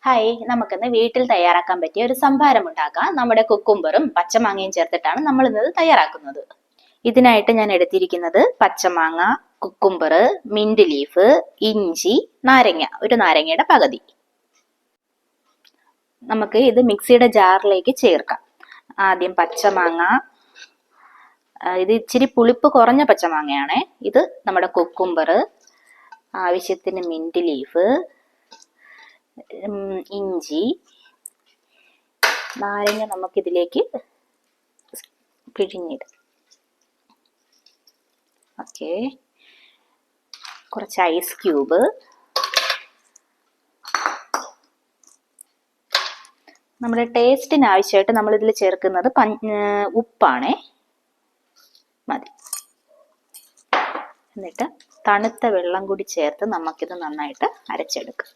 Hi, നമുക്കിന്ന് വീട്ടിൽ തയ്യാറാക്കാൻ പറ്റിയ ഒരു സംഭാരം ഉണ്ടാക്കാം. നമ്മുടെ കുക്കുംബറും പച്ചമാങ്ങയും ചേർത്തിട്ടാണ് നമ്മൾ ഇന്നത് തയ്യാറാക്കുന്നത്. ഇതിനായിട്ട് ഞാൻ എടുത്തിരിക്കുന്നത് പച്ചമാങ്ങ, കുക്കുംബർ, മിന്റ് ലീഫ്, ഇഞ്ചി, നാരങ്ങ, ഒരു നാരങ്ങയുടെ പകുതി. നമുക്ക് ഇത് മിക്സിയുടെ ജാറിലേക്ക് ചേർക്കാം. ആദ്യം പച്ചമാങ്ങ, ഇത് ഇച്ചിരി പുളിപ്പ് കുറഞ്ഞ പച്ചമാങ്ങയാണേ. ഇത് നമ്മുടെ കുക്കുംബർ, ആവശ്യത്തിന് മിന്റ് ലീഫ്, ഇഞ്ചി, നാരങ്ങ നമുക്കിതിലേക്ക് പിഴിഞ്ഞിടാം. ഓക്കെ, കുറച്ച് ഐസ് ക്യൂബ്, നമ്മുടെ ടേസ്റ്റിന് ആവശ്യമായിട്ട് നമ്മൾ ഇതിൽ ചേർക്കുന്നത് ഉപ്പാണേ, മതി. എന്നിട്ട് തണുത്ത വെള്ളം കൂടി ചേർത്ത് നമുക്കിത് നന്നായിട്ട് അരച്ചെടുക്കാം.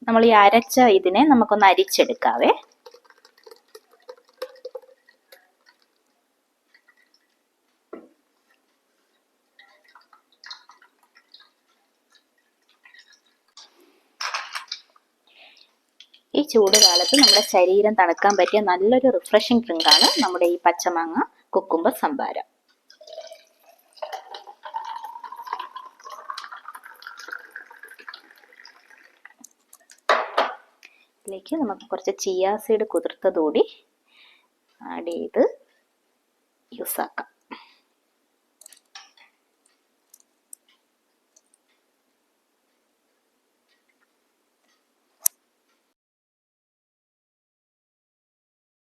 നമ്മൾ ഈ അരച്ച ഇതിനെ നമുക്കൊന്ന് അരിച്ചെടുക്കാവേ. ഈ ചൂട് കാലത്ത് നമ്മുടെ ശരീരം തണുക്കാൻ പറ്റിയ നല്ലൊരു റിഫ്രഷിംഗ് ഡ്രിങ്കാണ് നമ്മുടെ ഈ പച്ചമാങ്ങ കുക്കുംബർ സംഭാരം. ഇതിലേക്ക് നമുക്ക് കുറച്ച് ചിയാ സീഡ് കുതിർത്തതുകൂടി ആഡ് ചെയ്ത് യൂസ് ആക്കാം.